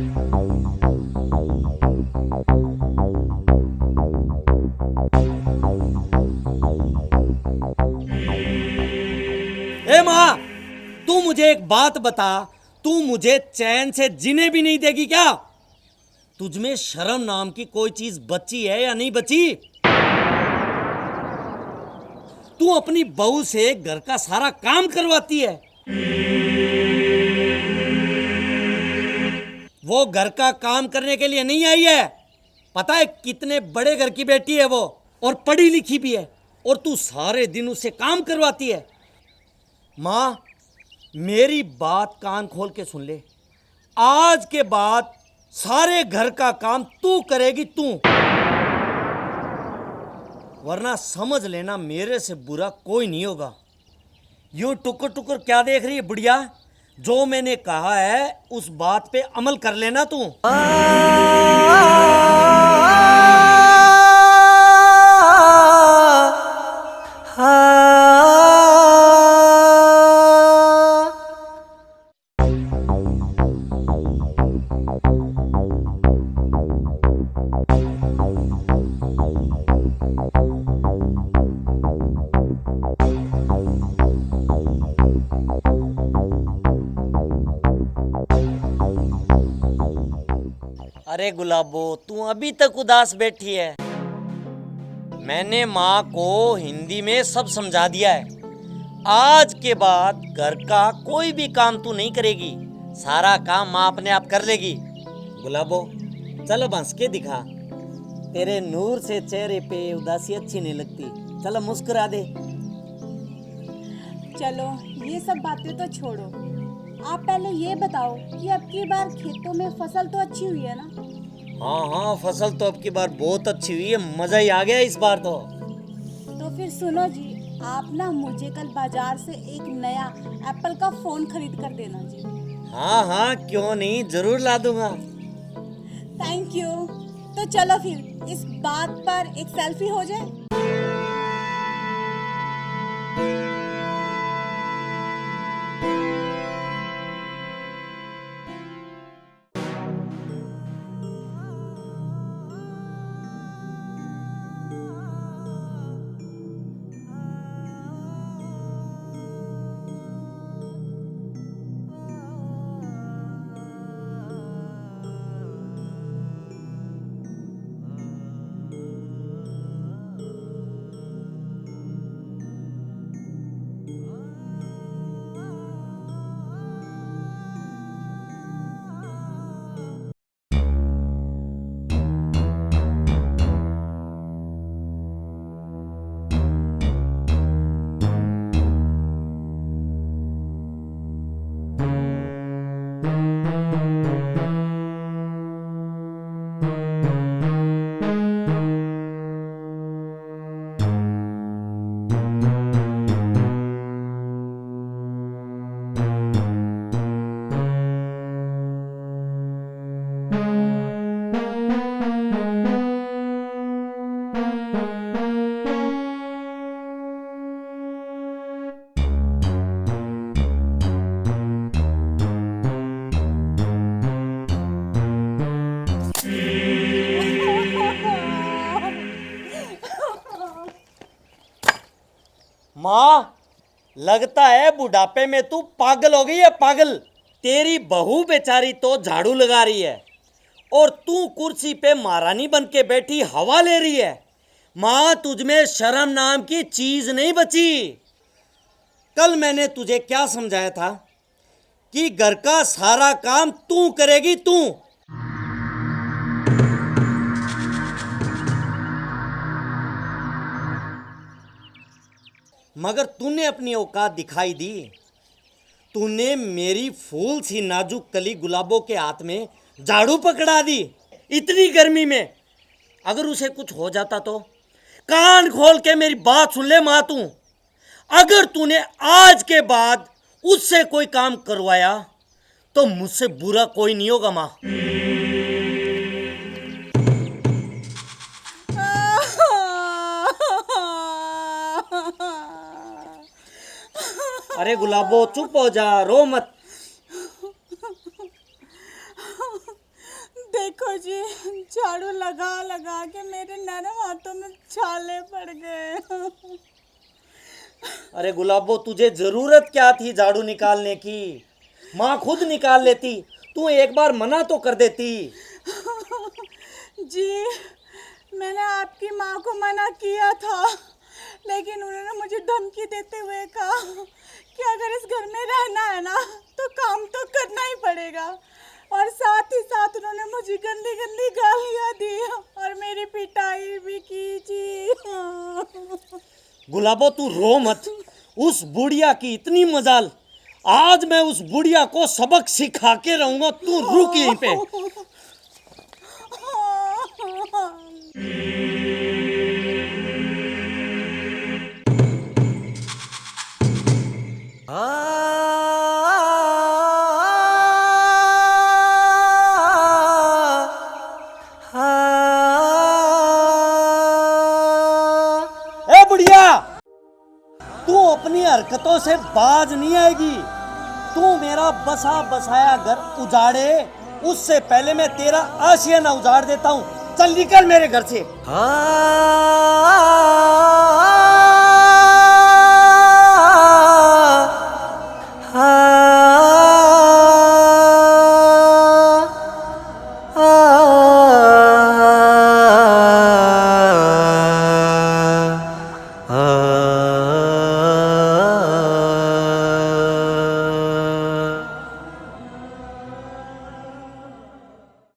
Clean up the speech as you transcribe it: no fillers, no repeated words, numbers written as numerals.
ए माँ, तू मुझे एक बात बता, तू मुझे चैन से जीने भी नहीं देगी क्या? तुझमें शर्म नाम की कोई चीज बची है या नहीं बची? तू अपनी बहू से घर का सारा काम करवाती है। वो घर का काम करने के लिए नहीं आई है। पता है कितने बड़े घर की बेटी है वो, और पढ़ी लिखी भी है, और तू सारे दिन उससे काम करवाती है। माँ, मेरी बात कान खोल के सुन ले। आज के बाद सारे घर का काम तू करेगी, तू। वरना समझ लेना, मेरे से बुरा कोई नहीं होगा। यूं टुकुर टुकुर क्या देख रही है बुढ़िया? जो मैंने कहा है उस बात पे अमल कर लेना तू। अरे गुलाबो, तू अभी तक उदास बैठी है। मैंने माँ को हिंदी में सब समझा दिया है। आज के बाद घर का कोई भी काम तू नहीं करेगी, सारा काम माँ अपने आप कर लेगी। गुलाबो, चलो हंस के दिखा। तेरे नूर से चेहरे पे उदासी अच्छी नहीं लगती। चलो मुस्कुरा दे। चलो ये सब बातें तो छोड़ो, आप पहले ये बताओ कि अब की बार खेतों में फसल तो अच्छी हुई है ना? हाँ हाँ, फसल तो अब की बार बहुत अच्छी हुई है, मजा ही आ गया इस बार तो। फिर सुनो जी, आप ना मुझे कल बाजार से एक नया एप्पल का फोन खरीद कर देना जी। हाँ हाँ, क्यों नहीं, जरूर ला दूंगा। Thank you. तो चलो फिर इस बात पर एक सेल्फी हो जाए। माँ, लगता है बुढ़ापे में तू पागल हो गई है, पागल। तेरी बहू बेचारी तो झाड़ू लगा रही है, और तू कुर्सी पे महारानी बन के बैठी हवा ले रही है। माँ, तुझमें शर्म नाम की चीज नहीं बची। कल मैंने तुझे क्या समझाया था कि घर का सारा काम तू करेगी, तू। मगर तूने अपनी औकात दिखाई दी। तूने मेरी फूल सी नाजुक कली गुलाबों के हाथ में झाड़ू पकड़ा दी, इतनी गर्मी में। अगर उसे कुछ हो जाता तो? कान खोल के मेरी बात सुन ले माँ तू। अगर तूने आज के बाद उससे कोई काम करवाया तो मुझसे बुरा कोई नहीं होगा माँ। अरे गुलाबो, चुप हो जा, रो मत। देखो जी, झाड़ू लगा लगा के मेरे नरम हाथों में छाले पड़ गए। अरे गुलाबो, तुझे जरूरत क्या थी झाड़ू निकालने की? माँ खुद निकाल लेती, तू एक बार मना तो कर देती। जी, मैंने आपकी माँ को मना किया था, लेकिन उन्होंने मुझे धमकी देते हुए कहा कि अगर इस घर में रहना है ना तो काम तो करना ही पड़ेगा, और साथ ही साथ उन्होंने मुझे गंदी गंदी गालियाँ दी और मेरी पिटाई भी की जी। गुलाबो तू रो मत, उस बुढ़िया की इतनी मजाल, आज मैं उस बुढ़िया को सबक सिखा के रहूंगा। तू रुक यहीं पे। ए बुढ़िया, तू अपनी हरकतों से बाज नहीं आएगी। तू मेरा बसा बसाया घर उजाड़े उससे पहले मैं तेरा आशियाना उजाड़ देता हूँ। चल निकल मेरे घर से।